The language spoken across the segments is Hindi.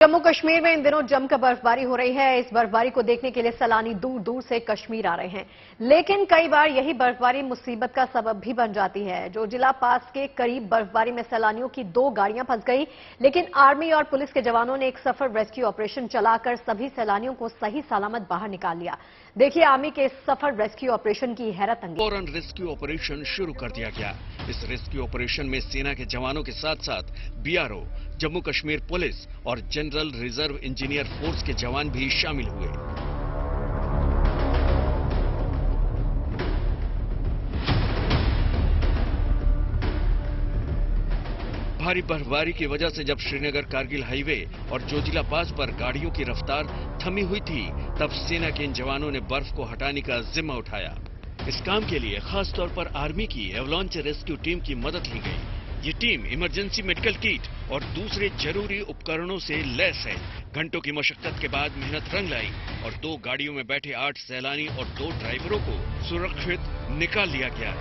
जम्मू कश्मीर में इन दिनों जमकर बर्फबारी हो रही है। इस बर्फबारी को देखने के लिए सैलानी दूर दूर से कश्मीर आ रहे हैं, लेकिन कई बार यही बर्फबारी मुसीबत का सबब भी बन जाती है। जोजिला पास के करीब बर्फबारी में सैलानियों की 2 गाड़ियां फंस गई, लेकिन आर्मी और पुलिस के जवानों ने एक सफल रेस्क्यू ऑपरेशन चलाकर सभी सैलानियों को सही सलामत बाहर निकाल लिया। देखिए आर्मी के इस सफल रेस्क्यू ऑपरेशन की हैरत अंगेज। फौरन रेस्क्यू ऑपरेशन शुरू कर दिया गया। इस रेस्क्यू ऑपरेशन में सेना के जवानों के साथ साथ बीआरओ, जम्मू कश्मीर पुलिस और जनरल रिजर्व इंजीनियर फोर्स के जवान भी शामिल हुए। भारी बर्फबारी की वजह से जब श्रीनगर कारगिल हाईवे और जोजिला पास पर गाड़ियों की रफ्तार थमी हुई थी, तब सेना के इन जवानों ने बर्फ को हटाने का जिम्मा उठाया। इस काम के लिए खास तौर पर आर्मी की एवलांच रेस्क्यू टीम की मदद ली गई। ये टीम इमरजेंसी मेडिकल किट और दूसरे जरूरी उपकरणों से लैस है। घंटों की मशक्कत के बाद मेहनत रंग लाई और 2 गाड़ियों में बैठे 8 सैलानी और 2 ड्राइवरों को सुरक्षित निकाल लिया गया।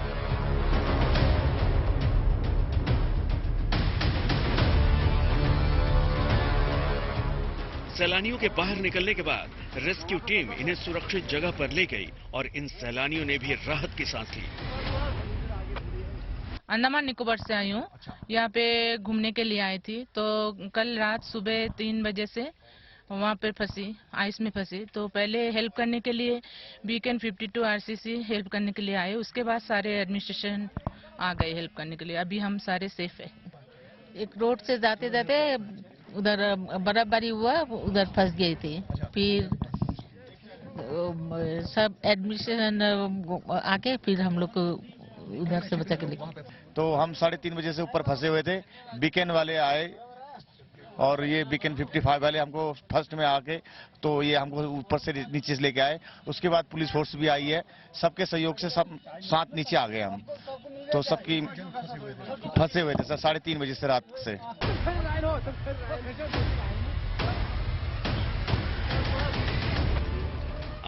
सैलानियों के बाहर निकलने के बाद रेस्क्यू टीम इन्हें सुरक्षित जगह पर ले गई और इन सैलानियों ने भी राहत की सांस ली। अंडमान निकोबार से आई हूँ। यहाँ पे घूमने के लिए आई थी, तो कल रात सुबह 3 बजे से वहाँ पे फंसी, आइस में फंसी। तो पहले हेल्प करने के लिए बीकेन 52 आरसीसी हेल्प करने के लिए आए। उसके बाद सारे एडमिनिस्ट्रेशन आ गए हेल्प करने के लिए। अभी हम सारे सेफ है। एक रोड से जाते जाते उधर बर्फबारी हुआ, उधर फंस गई थी। फिर सब एडमिशन आके फिर हम लोग को उधर से बचा के लेके। तो हम 3:30 बजे से ऊपर फंसे हुए थे। बीकेन वाले आए और ये बीकेन 55 वाले हमको फर्स्ट में आके तो ये हमको ऊपर से नीचे से लेके आए। उसके बाद पुलिस फोर्स भी आई है। सबके सहयोग से सब साथ नीचे आ गए हम। तो सबकी फंसे हुए थे सर 3:30 बजे से रात से।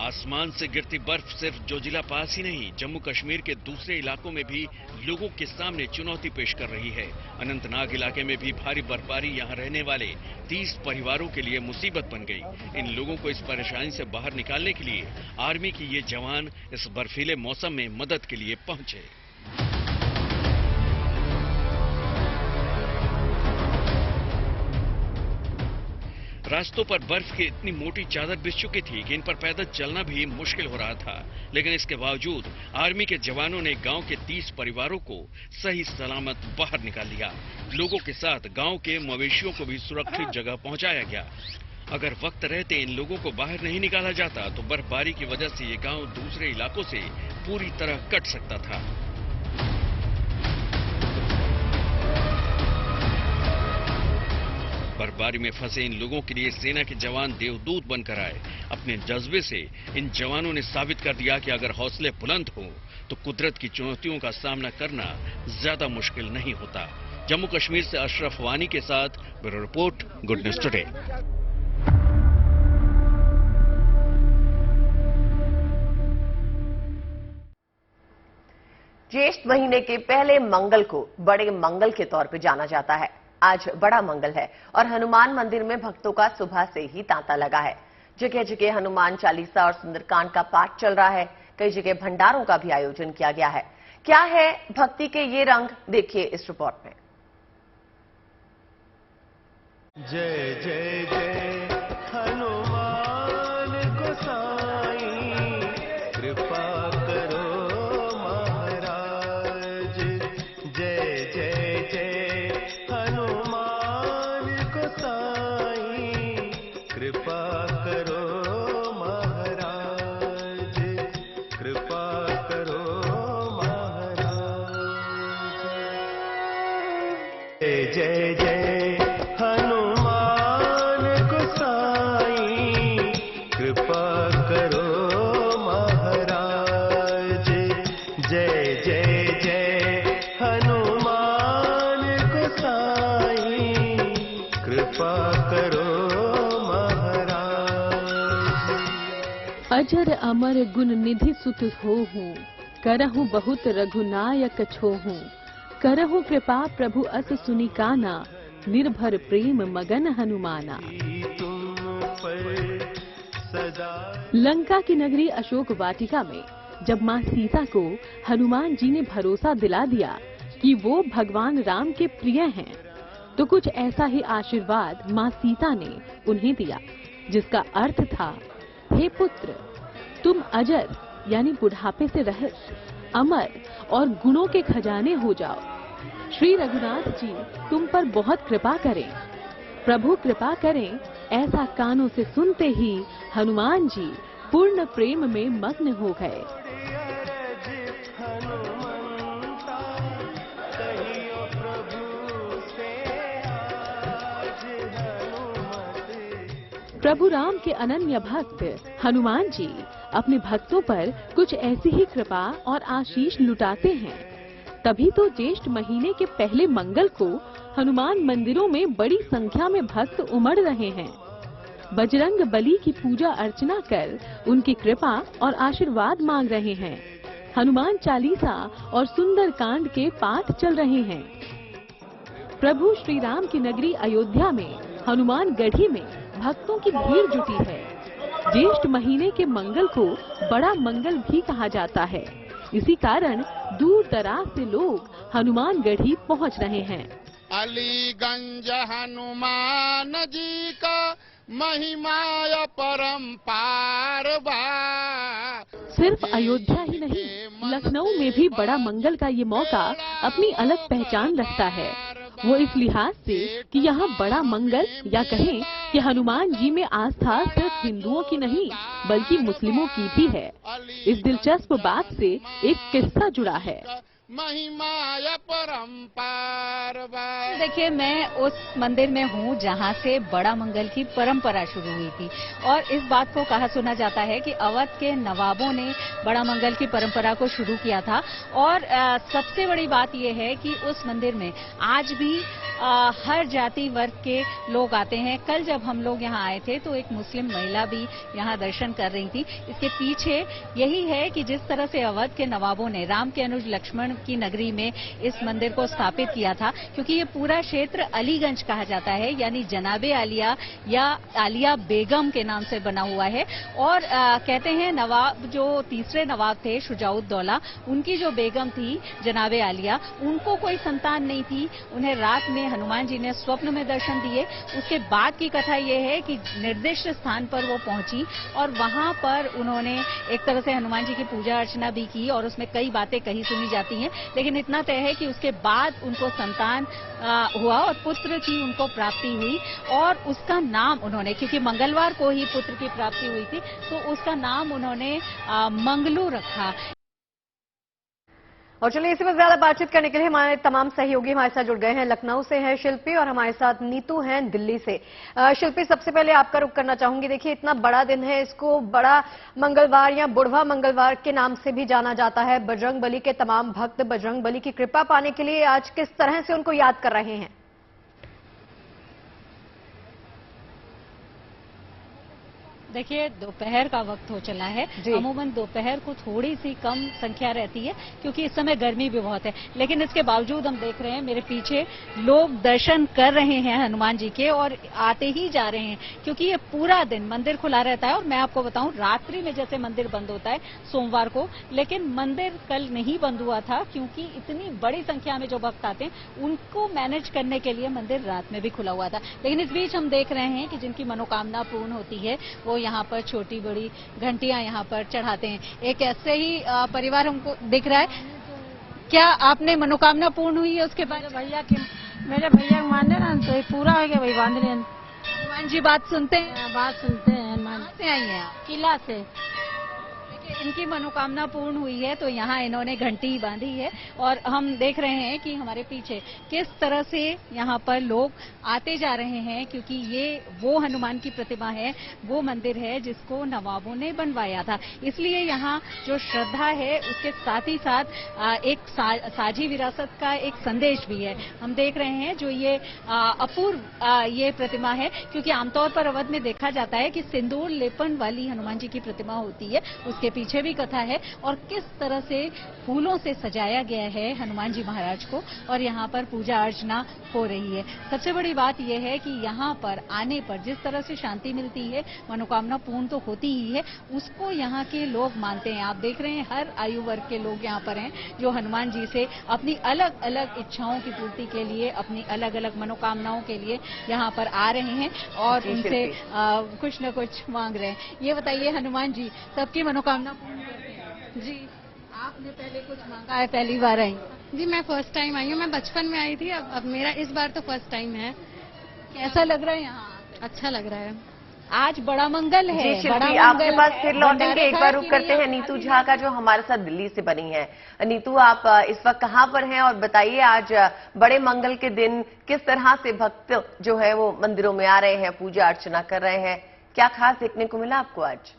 आसमान से गिरती बर्फ सिर्फ जोजिला पास ही नहीं, जम्मू कश्मीर के दूसरे इलाकों में भी लोगों के सामने चुनौती पेश कर रही है। अनंतनाग इलाके में भी भारी बर्फबारी यहां रहने वाले 30 परिवारों के लिए मुसीबत बन गई। इन लोगों को इस परेशानी से बाहर निकालने के लिए आर्मी की ये जवान इस बर्फीले मौसम में मदद के लिए पहुंचे। रास्तों पर बर्फ की इतनी मोटी चादर बिछ चुकी थी कि इन पर पैदल चलना भी मुश्किल हो रहा था, लेकिन इसके बावजूद आर्मी के जवानों ने गांव के 30 परिवारों को सही सलामत बाहर निकाल लिया। लोगों के साथ गांव के मवेशियों को भी सुरक्षित जगह पहुंचाया गया। अगर वक्त रहते इन लोगों को बाहर नहीं निकाला जाता तो बर्फबारी की वजह से ये गांव दूसरे इलाकों से पूरी तरह कट सकता था। बर्फबारी में फंसे इन लोगों के लिए सेना के जवान देवदूत बनकर आए। अपने जज्बे से इन जवानों ने साबित कर दिया कि अगर हौसले बुलंद हो तो कुदरत की चुनौतियों का सामना करना ज्यादा मुश्किल नहीं होता। जम्मू कश्मीर से अशरफ वानी के साथ bureau report, good news today. ज्येष्ठ महीने के पहले मंगल को बड़े मंगल के तौर पर जाना जाता है। आज बड़ा मंगल है और हनुमान मंदिर में भक्तों का सुबह से ही तांता लगा है। जगह जगह हनुमान चालीसा और सुंदरकांड का पाठ चल रहा है। कई जगह भंडारों का भी आयोजन किया गया है। क्या है भक्ति के ये रंग, देखिए इस रिपोर्ट में। जय जय जय हनुमान गोसाई, कृपा करो महाराज। जय जय जय हनुमान गोसाई, कृपा करो महाराज। कृपा करो महाराज। जय जय जय हनुमान गोसाई, कृपा करो महाराज। जय जय जय हनुमान गोसाई, कृपा करो महाराज। अजर अमर गुण निधि सुत होहूँ, करहु बहुत रघुनायक छोहूँ। करहु कृपा प्रभु अस सुनि काना, निर्भर प्रेम मगन हनुमाना। पर सदा। लंका की नगरी अशोक वाटिका में जब मां सीता को हनुमान जी ने भरोसा दिला दिया कि वो भगवान राम के प्रिय हैं, तो कुछ ऐसा ही आशीर्वाद मां सीता ने उन्हें दिया, जिसका अर्थ था, हे पुत्र, तुम अजर यानी बुढ़ापे से रहित, अमर और गुणों के खजाने हो जाओ। श्री रघुनाथ जी तुम पर बहुत कृपा करें, प्रभु कृपा करें। ऐसा कानों से सुनते ही हनुमान जी पूर्ण प्रेम में मग्न हो गए। प्रभु राम के अनन्य भक्त हनुमान जी अपने भक्तों पर कुछ ऐसी ही कृपा और आशीष लुटाते हैं। तभी तो ज्येष्ठ महीने के पहले मंगल को हनुमान मंदिरों में बड़ी संख्या में भक्त उमड़ रहे हैं। बजरंग बली की पूजा अर्चना कर उनकी कृपा और आशीर्वाद मांग रहे हैं। हनुमान चालीसा और सुंदर कांड के पाठ चल रहे हैं। प्रभु श्री राम की नगरी अयोध्या में हनुमान गढ़ी में भक्तों की भीड़ जुटी है। ज्येष्ठ महीने के मंगल को बड़ा मंगल भी कहा जाता है। इसी कारण दूर दराज से लोग हनुमान गढ़ी पहुंच रहे हैं। अलीगंज हनुमान जी का महिमा परंपार बा। सिर्फ अयोध्या ही नहीं, लखनऊ में भी बड़ा मंगल का ये मौका अपनी अलग पहचान रखता है। वो इस लिहाज से कि यहाँ बड़ा मंगल या कहें कि हनुमान जी में आस्था सिर्फ हिंदुओं की नहीं बल्कि मुस्लिमों की भी है। इस दिलचस्प बात से एक किस्सा जुड़ा है। महिमा परंपार। देखिए, मैं उस मंदिर में हूँ जहाँ से बड़ा मंगल की परंपरा शुरू हुई थी और इस बात को कहा सुना जाता है कि अवध के नवाबों ने बड़ा मंगल की परंपरा को शुरू किया था। और सबसे बड़ी बात यह है कि उस मंदिर में आज भी हर जाति वर्ग के लोग आते हैं। कल जब हम लोग यहाँ आए थे तो एक मुस्लिम महिला भी यहाँ दर्शन कर रही थी। इसके पीछे यही है कि जिस तरह से अवध के नवाबों ने राम के अनुज लक्ष्मण की नगरी में इस मंदिर को स्थापित किया था, क्योंकि ये पूरा क्षेत्र अलीगंज कहा जाता है, यानी जनाबे आलिया या आलिया बेगम के नाम से बना हुआ है। और कहते हैं नवाब जो तीसरे नवाब थे शुजाउद्दौला, उनकी जो बेगम थी जनाबे आलिया, उनको कोई संतान नहीं थी। उन्हें रात में हनुमान जी ने स्वप्न में दर्शन दिए। उसके बाद की कथा यह है कि निर्दिष्ट स्थान पर वो पहुंची और वहां पर उन्होंने एक तरह से हनुमान जी की पूजा अर्चना भी की और उसमें कई बातें कही सुनी जाती हैं। लेकिन इतना तय है कि उसके बाद उनको संतान हुआ और पुत्र की उनको प्राप्ति हुई और उसका नाम उन्होंने, क्योंकि मंगलवार को ही पुत्र की प्राप्ति हुई थी, तो उसका नाम उन्होंने मंगलू रखा। और चलिए इसी पर ज्यादा बातचीत करने के लिए हमारे तमाम सहयोगी हमारे साथ जुड़ गए हैं। लखनऊ से है शिल्पी और हमारे साथ नीतू हैं दिल्ली से। शिल्पी, सबसे पहले आपका रुख करना चाहूंगी। देखिए, इतना बड़ा दिन है, इसको बड़ा मंगलवार या बुढ़वा मंगलवार के नाम से भी जाना जाता है। बजरंग बली के तमाम भक्त बजरंग बली की कृपा पाने के लिए आज किस तरह से उनको याद कर रहे हैं? देखिए, दोपहर का वक्त हो चला है। अमूमन दोपहर को थोड़ी सी कम संख्या रहती है क्योंकि इस समय गर्मी भी बहुत है, लेकिन इसके बावजूद हम देख रहे हैं मेरे पीछे लोग दर्शन कर रहे हैं हनुमान जी के और आते ही जा रहे हैं, क्योंकि ये पूरा दिन मंदिर खुला रहता है। और मैं आपको बताऊं, रात्रि में जैसे मंदिर बंद होता है सोमवार को, लेकिन मंदिर कल नहीं बंद हुआ था क्योंकि इतनी बड़ी संख्या में जो भक्त आते हैं उनको मैनेज करने के लिए मंदिर रात में भी खुला हुआ था। लेकिन इस बीच हम देख रहे हैं कि जिनकी मनोकामना पूर्ण होती है वो यहाँ पर छोटी बड़ी घंटियां यहाँ पर चढ़ाते हैं। एक ऐसे ही परिवार हमको दिख रहा है। क्या आपने मनोकामना पूर्ण हुई है उसके बाद? मेरे भैया माने ना तो ये पूरा हो गया भाई। बांध रहे हनुमान जी बात सुनते हैं? बात सुनते हैं। हनुमान से आई हैं आप? किला से। इनकी मनोकामना पूर्ण हुई है तो यहाँ इन्होंने घंटी बांधी है और हम देख रहे हैं कि हमारे पीछे किस तरह से यहाँ पर लोग आते जा रहे हैं, क्योंकि ये वो हनुमान की प्रतिमा है, वो मंदिर है जिसको नवाबों ने बनवाया था। इसलिए यहाँ जो श्रद्धा है उसके साथ ही साथ एक साझी विरासत का एक संदेश भी है। हम देख रहे हैं जो ये अपूर्व ये प्रतिमा है, क्योंकि आमतौर पर अवध में देखा जाता है कि सिंदूर लेपन वाली हनुमान जी की प्रतिमा होती है, उसके पीछे भी कथा है और किस तरह से फूलों से सजाया गया है हनुमान जी महाराज को और यहाँ पर पूजा अर्चना हो रही है। सबसे बड़ी बात यह है कि यहाँ पर आने पर जिस तरह से शांति मिलती है, मनोकामना पूर्ण तो होती ही है, उसको यहाँ के लोग मानते हैं। आप देख रहे हैं हर आयु वर्ग के लोग यहाँ पर हैं जो हनुमान जी से अपनी अलग अलग इच्छाओं की पूर्ति के लिए, अपनी अलग अलग मनोकामनाओं के लिए यहाँ पर आ रहे हैं और उनसे कुछ न कुछ मांग रहे हैं। ये बताइए हनुमान जी सबकी मनोकामना पूर्ण करते हैं जी। आपने पहले कुछ मांगा है, पहली बार आई? जी मैं फर्स्ट टाइम आई हूँ। मैं बचपन में आई थी, अब मेरा इस बार तो फर्स्ट टाइम है। कैसा लग रहा है यहाँ? अच्छा लग रहा है। आज बड़ा मंगल है। जी शिल्पी, आपके पास फिर लौटेंगे, एक बार रुक करते हैं नीतू झा का जो हमारे साथ दिल्ली से बनी है। नीतू, आप इस वक्त कहाँ पर हैं और बताइए आज बड़े मंगल के दिन किस तरह से भक्त जो है वो मंदिरों में आ रहे हैं, पूजा अर्चना कर रहे हैं, क्या खास देखने को मिला आपको आज?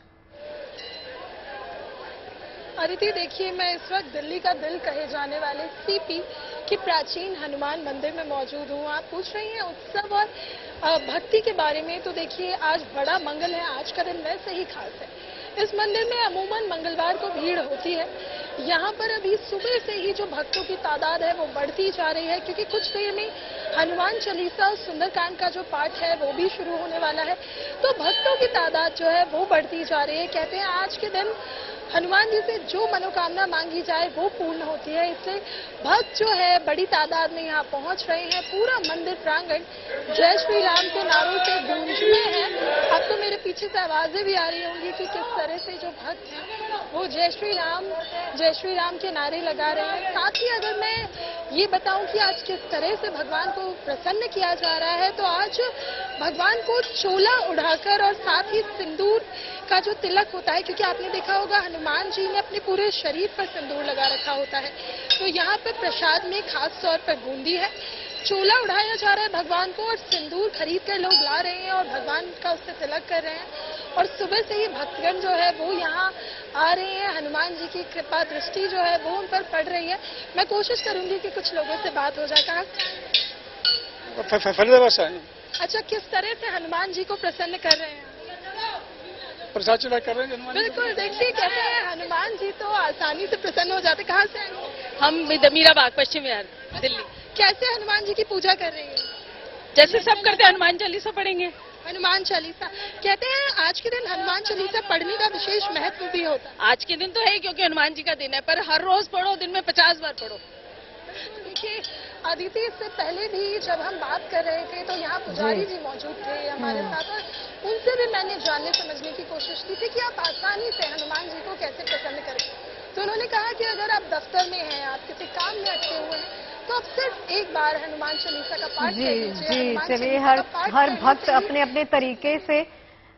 अदिति, देखिए मैं इस वक्त दिल्ली का दिल कहे जाने वाले सीपी की प्राचीन हनुमान मंदिर में मौजूद हूँ। आप पूछ रही हैं उत्सव और भक्ति के बारे में, तो देखिए आज बड़ा मंगल है, आज का दिन वैसे ही खास है। इस मंदिर में अमूमन मंगलवार को भीड़ होती है। यहाँ पर अभी सुबह से ही जो भक्तों की तादाद है वो बढ़ती जा रही है, क्योंकि कुछ देर में हनुमान चालीसा और सुंदरकांड का जो पाठ है वो भी शुरू होने वाला है। तो भक्तों की तादाद जो है वो बढ़ती जा रही है। कहते हैं आज के दिन हनुमान जी से जो मनोकामना मांगी जाए वो पूर्ण होती है, इसलिए भक्त जो है बड़ी तादाद में यहाँ पहुँच रहे हैं। पूरा मंदिर प्रांगण जय श्री राम के नारों से गूंजते हैं। अब तो मेरे पीछे से आवाजें भी आ रही होंगी कि किस तरह से जो भक्त हैं वो जय श्री राम के नारे लगा रहे हैं। साथ ही अगर मैं ये बताऊं कि आज किस तरह से भगवान को प्रसन्न किया जा रहा है, तो आज भगवान को चोला उड़ाकर और साथ ही सिंदूर का जो तिलक होता है, क्योंकि आपने देखा होगा हनुमान जी ने अपने पूरे शरीर पर सिंदूर लगा रखा होता है, तो यहाँ पे प्रसाद में खास तौर पर बूंदी है। चोला उड़ाया जा रहा है भगवान को और सिंदूर खरीद कर लोग ला रहे हैं और भगवान का उससे तिलक कर रहे हैं। और सुबह से ही भक्तगण जो है वो यहाँ आ रहे हैं। हनुमान जी की कृपा दृष्टि जो है वो उन पर पड़ रही है। मैं कोशिश करूंगी कि कुछ लोगों से बात हो जाए। कहाँ? अच्छा, किस तरह से हनुमान जी को प्रसन्न कर रहे हैं? प्रसाद चढ़ा कर रहे हैं। बिल्कुल, देखिए कहते हैं हनुमान जी तो आसानी से प्रसन्न हो जाते। कहाँ से आए? हम मीराबाग, पश्चिम बिहार, दिल्ली। कैसे हनुमान जी की पूजा कर रही है? जैसे सब करते हैं, हनुमान चालीसा पढ़ेंगे। हनुमान चालीसा, कहते हैं आज के दिन हनुमान चालीसा पढ़ने का विशेष महत्व भी होता है। आज के दिन तो है क्योंकि हनुमान जी का दिन है, पर हर रोज पढ़ो, दिन में 50 बार पढ़ो। देखिए अदिति, इससे पहले भी जब हम बात कर रहे थे तो यहाँ पुजारी जी मौजूद थे हमारे साथ, और उनसे भी मैंने जानने समझने की कोशिश की थी कि आप आसानी से हनुमान जी को कैसे प्रसन्न करें। तो उन्होंने कहा कि अगर आप दफ्तर में हैं, आप किसी काम में अटके हुए हैं, तो आप सिर्फ एक बार हनुमान चालीसा का पाठ कर लीजिए। चलिए, हर भक्त अपने अपने तरीके से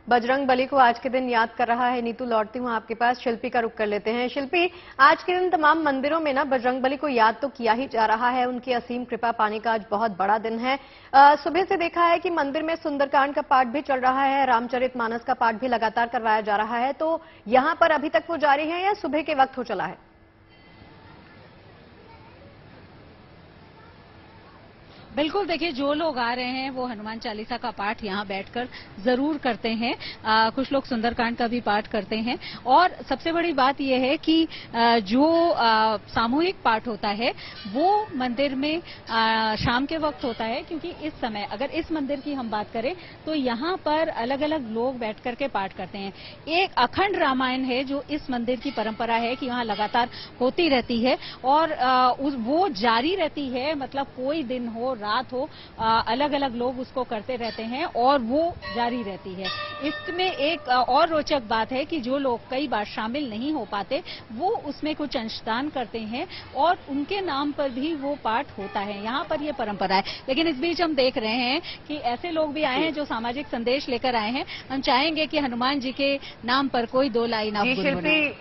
बजरंग बली को आज के दिन याद कर रहा है। नीतू, लौटती हूँ आपके पास, शिल्पी का रुख कर लेते हैं। शिल्पी, आज के दिन तमाम मंदिरों में ना बजरंग बली को याद तो किया ही जा रहा है। उनकी असीम कृपा पाने का आज बहुत बड़ा दिन है। सुबह से देखा है कि मंदिर में सुंदरकांड का पाठ भी चल रहा है, रामचरितमानस का पाठ भी लगातार करवाया जा रहा है। तो यहाँ पर अभी तक वो जारी है या सुबह के वक्त हो चला है? बिल्कुल, देखिए जो लोग आ रहे हैं वो हनुमान चालीसा का पाठ यहाँ बैठकर जरूर करते हैं। कुछ लोग सुंदरकांड का भी पाठ करते हैं। और सबसे बड़ी बात यह है कि जो सामूहिक पाठ होता है वो मंदिर में शाम के वक्त होता है, क्योंकि इस समय अगर इस मंदिर की हम बात करें तो यहाँ पर अलग अलग लोग बैठ करके पाठ करते हैं। एक अखंड रामायण है जो इस मंदिर की परंपरा है कि यहाँ लगातार होती रहती है और वो जारी रहती है। मतलब कोई दिन हो, रात हो, अलग अलग लोग उसको करते रहते हैं और वो जारी रहती है। इसमें एक और रोचक बात है कि जो लोग कई बार शामिल नहीं हो पाते वो उसमें कुछ अंशदान करते हैं और उनके नाम पर भी वो पाठ होता है। यहाँ पर ये परंपरा है। लेकिन इस बीच हम देख रहे हैं कि ऐसे लोग भी आए हैं जो सामाजिक संदेश लेकर आए हैं। हम चाहेंगे कि हनुमान जी के नाम पर कोई दो लाइन आप गुनगुनाएं।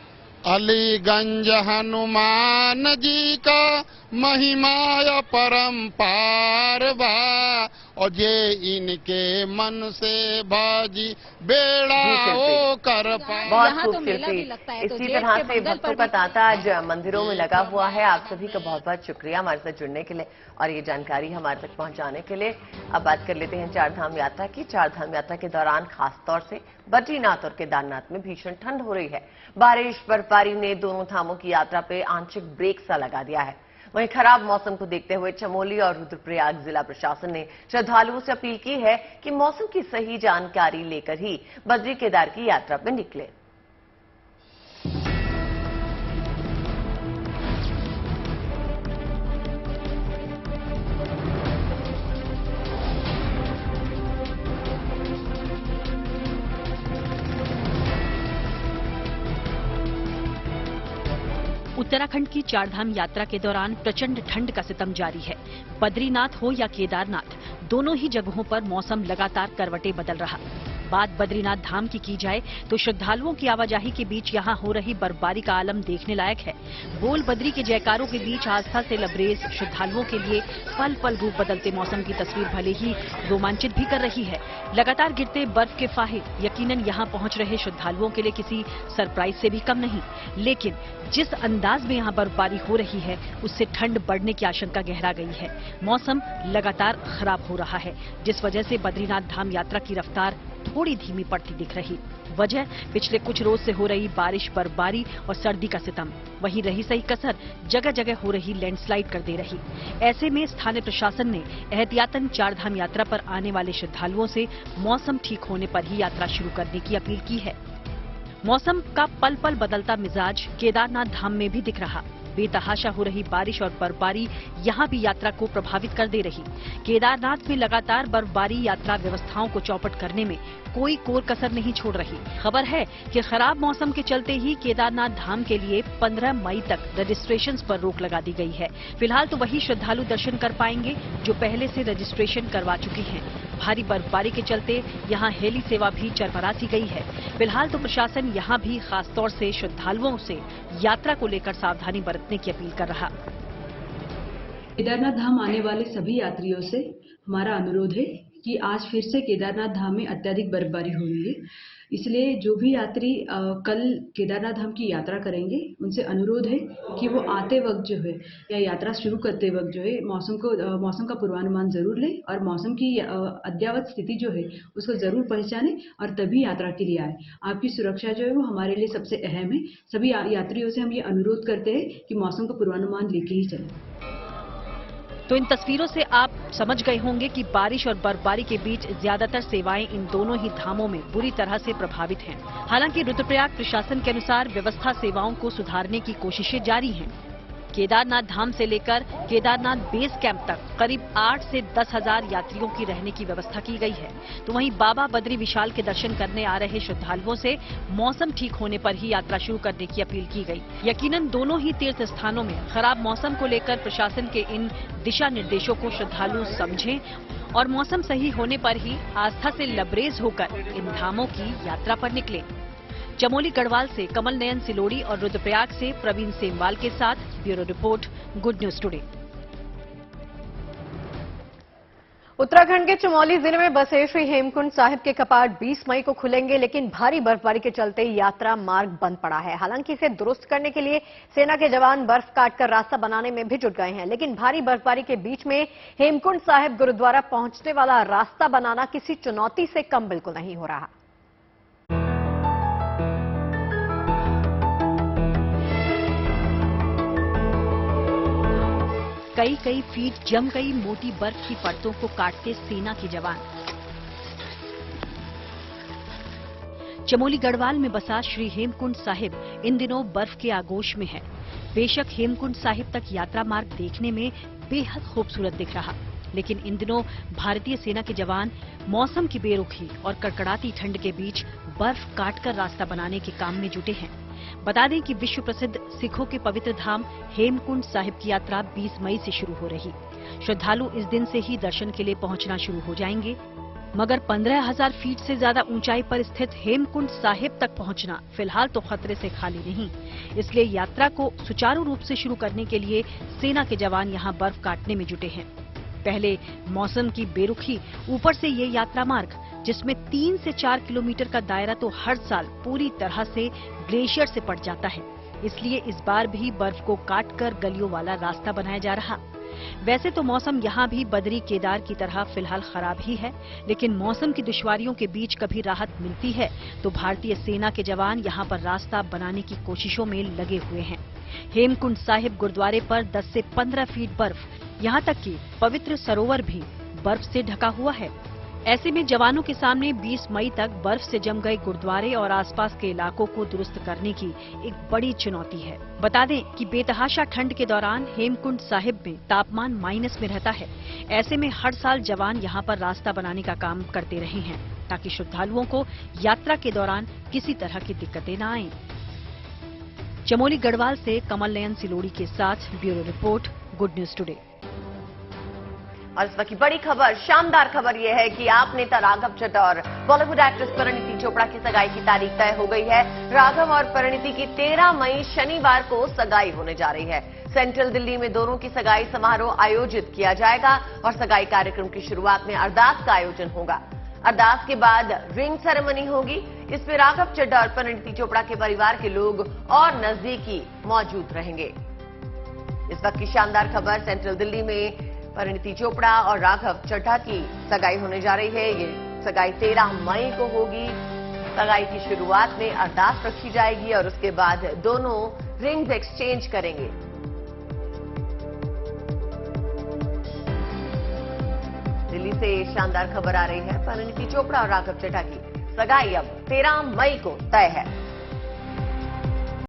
अलीगंज हनुमान जी का महिमा परंपार बा और जे इनके मन से भाजी बेड़ा ओ कर पा। बहुत खूबसूरती। इसी तरह से भक्तों का तांता आज मंदिरों में लगा हुआ है। आप सभी का बहुत बहुत शुक्रिया हमारे साथ जुड़ने के लिए और ये जानकारी हमारे तक पहुंचाने के लिए। अब बात कर लेते हैं चारधाम यात्रा की। चारधाम यात्रा के दौरान खासतौर से बद्रीनाथ और केदारनाथ में भीषण ठंड हो रही है। बारिश बर्फबारी ने दोनों धामों की यात्रा पे आंशिक ब्रेक सा लगा दिया है। वहीं खराब मौसम को देखते हुए चमोली और रुद्रप्रयाग जिला प्रशासन ने श्रद्धालुओं से अपील की है कि मौसम की सही जानकारी लेकर ही बद्री केदार की यात्रा पर निकले। उत्तराखंड की चारधाम यात्रा के दौरान प्रचंड ठंड का सितम जारी है। बद्रीनाथ हो या केदारनाथ, दोनों ही जगहों पर मौसम लगातार करवटें बदल रहा। बात बद्रीनाथ धाम की जाए तो श्रद्धालुओं की आवाजाही के बीच यहां हो रही बर्फबारी का आलम देखने लायक है। बोल बद्री के जयकारों के बीच आस्था से लबरेज श्रद्धालुओं के लिए पल पल रूप बदलते मौसम की तस्वीर भले ही रोमांचित भी कर रही है। लगातार गिरते बर्फ के फाहे यकीनन यहां पहुंच रहे श्रद्धालुओं के लिए किसी सरप्राइज से भी कम नहीं, लेकिन जिस अंदाज में यहां बर्फबारी हो रही है उससे ठंड बढ़ने की आशंका गहरा गई है। मौसम लगातार खराब हो रहा है, जिस वजह से बद्रीनाथ धाम यात्रा की रफ्तार थोड़ी धीमी पड़ती दिख रही। वजह पिछले कुछ रोज से हो रही बारिश, बर्फबारी और सर्दी का सितम। वहीं रही सही कसर जगह जगह हो रही लैंडस्लाइड कर दे रही। ऐसे में स्थानीय प्रशासन ने एहतियातन चारधाम यात्रा पर आने वाले श्रद्धालुओं से मौसम ठीक होने पर ही यात्रा शुरू करने की अपील की है। मौसम का पल पल बदलता मिजाज केदारनाथ धाम में भी दिख रहा। बेतहाशा हो रही बारिश और बर्फबारी यहां भी यात्रा को प्रभावित कर दे रही। केदारनाथ में लगातार बर्फबारी यात्रा व्यवस्थाओं को चौपट करने में कोई कोर कसर नहीं छोड़ रही। खबर है कि खराब मौसम के चलते ही केदारनाथ धाम के लिए 15 मई तक रजिस्ट्रेशन पर रोक लगा दी गई है। फिलहाल तो वही श्रद्धालु दर्शन कर पाएंगे जो पहले से रजिस्ट्रेशन करवा चुके हैं। भारी बर्फबारी के चलते यहां हेली सेवा भी चरमरा सी गई है। फिलहाल तो प्रशासन यहां भी खासतौर से श्रद्धालुओं से यात्रा को लेकर सावधानी बरतने की अपील कर रहा। केदारनाथ धाम आने वाले सभी यात्रियों से हमारा अनुरोध है कि आज फिर से केदारनाथ धाम में अत्यधिक बर्फबारी हो रही है, इसलिए जो भी यात्री कल केदारनाथ धाम की यात्रा करेंगे उनसे अनुरोध है कि वो आते वक्त जो है या यात्रा शुरू करते वक्त जो है मौसम का पूर्वानुमान जरूर लें और मौसम की अद्ययावत स्थिति जो है उसको जरूर पहचानें और तभी यात्रा के लिए आए। आपकी सुरक्षा जो है वो हमारे लिए सबसे अहम है। सभी यात्रियों से हम ये अनुरोध करते हैं कि मौसम का पूर्वानुमान लेके ही चलें। तो इन तस्वीरों से आप समझ गए होंगे कि बारिश और बर्फबारी के बीच ज्यादातर सेवाएं इन दोनों ही धामों में बुरी तरह से प्रभावित हैं। हालांकि रुद्रप्रयाग प्रशासन के अनुसार व्यवस्था सेवाओं को सुधारने की कोशिशें जारी हैं। केदारनाथ धाम से लेकर केदारनाथ बेस कैंप तक करीब 8 से 10 हजार यात्रियों की रहने की व्यवस्था की गई है। तो वहीं बाबा बद्री विशाल के दर्शन करने आ रहे श्रद्धालुओं से मौसम ठीक होने पर ही यात्रा शुरू करने की अपील की गई। यकीनन दोनों ही तीर्थ स्थानों में खराब मौसम को लेकर प्रशासन के इन दिशा निर्देशों को श्रद्धालु समझें और मौसम सही होने पर ही आस्था से लबरेज होकर इन धामों की यात्रा पर निकले। चमोली गढ़वाल से कमल नयन सिलोड़ी और रुद्रप्रयाग से प्रवीण सेमवाल के साथ bureau report, good news today. Uttarakhand के चमोली जिले में बसे श्री हेमकुंड साहिब के कपाट 20 मई को खुलेंगे, लेकिन भारी बर्फबारी के चलते यात्रा मार्ग बंद पड़ा है। हालांकि इसे दुरुस्त करने के लिए सेना के जवान बर्फ काटकर रास्ता बनाने में भी जुट गए हैं, लेकिन भारी बर्फबारी के बीच में हेमकुंड साहिब गुरुद्वारा पहुंचने वाला रास्ता बनाना किसी चुनौती से कम बिल्कुल नहीं हो रहा। कई फीट जम गई मोटी बर्फ की परतों को काटते सेना के जवान। चमोली गढ़वाल में बसा श्री हेमकुंड साहिब इन दिनों बर्फ के आगोश में है। बेशक हेमकुंड साहिब तक यात्रा मार्ग देखने में बेहद खूबसूरत दिख रहा, लेकिन इन दिनों भारतीय सेना के जवान मौसम की बेरुखी और कड़कड़ाती ठंड के बीच बर्फ काटकर रास्ता बनाने के काम में जुटे हैं। बता दें कि विश्व प्रसिद्ध सिखों के पवित्र धाम हेमकुंड साहिब की यात्रा 20 मई से शुरू हो रही। श्रद्धालु इस दिन से ही दर्शन के लिए पहुंचना शुरू हो जाएंगे। मगर 15,000 फीट से ज्यादा ऊंचाई पर स्थित हेमकुंड साहिब तक पहुंचना फिलहाल तो खतरे से खाली नहीं। इसलिए यात्रा को सुचारू रूप से शुरू करने के लिए सेना के जवान यहां बर्फ काटने में जुटे हैं। पहले मौसम की बेरुखी, ऊपर से ये यात्रा मार्ग जिसमें 3 से 4 किलोमीटर का दायरा तो हर साल पूरी तरह से ग्लेशियर से पट जाता है। इसलिए इस बार भी बर्फ को काटकर गलियों वाला रास्ता बनाया जा रहा। वैसे तो मौसम यहाँ भी बद्री केदार की तरह फिलहाल खराब ही है, लेकिन मौसम की दुश्वारियों के बीच कभी राहत मिलती है तो भारतीय सेना के जवान यहाँ पर रास्ता बनाने की कोशिशों में लगे हुए हैं। हेमकुंड साहिब गुरुद्वारे पर 10 से 15 फीट बर्फ, यहाँ तक कि पवित्र सरोवर भी बर्फ से ढका हुआ है। ऐसे में जवानों के सामने 20 मई तक बर्फ से जम गए गुरुद्वारे और आसपास के इलाकों को दुरुस्त करने की एक बड़ी चुनौती है। बता दें कि बेतहाशा ठंड के दौरान हेमकुंड साहिब में तापमान माइनस में रहता है। ऐसे में हर साल जवान यहां पर रास्ता बनाने का काम करते रहे हैं ताकि श्रद्धालुओं को यात्रा के दौरान किसी तरह की दिक्कतें न आएं। चमोली गढ़वाल से कमल नयन सिलोड़ी के साथ bureau report, good news today. और इस वक्त की बड़ी खबर, शानदार खबर यह है कि आप नेता राघव चड्ढा और बॉलीवुड एक्ट्रेस परिणीति चोपड़ा की सगाई की तारीख तय हो गई है। राघव और परिणीति की 13 मई शनिवार को सगाई होने जा रही है। सेंट्रल दिल्ली में दोनों की सगाई समारोह आयोजित किया जाएगा और सगाई कार्यक्रम की शुरुआत में अरदास का आयोजन होगा। अरदास के बाद रिंग सेरेमनी होगी। इसमें राघव चड्ढा और परिणीति चोपड़ा के परिवार के लोग और नजदीकी मौजूद रहेंगे। इस वक्त की शानदार खबर, सेंट्रल दिल्ली में परिणीति चोपड़ा और राघव चड्ढा की सगाई होने जा रही है। ये सगाई 13 मई को होगी। सगाई की शुरुआत में अरदास रखी जाएगी और उसके बाद दोनों रिंग्स एक्सचेंज करेंगे। दिल्ली से शानदार खबर आ रही है। परिणीति चोपड़ा और राघव चड्ढा की सगाई अब 13 मई को तय है।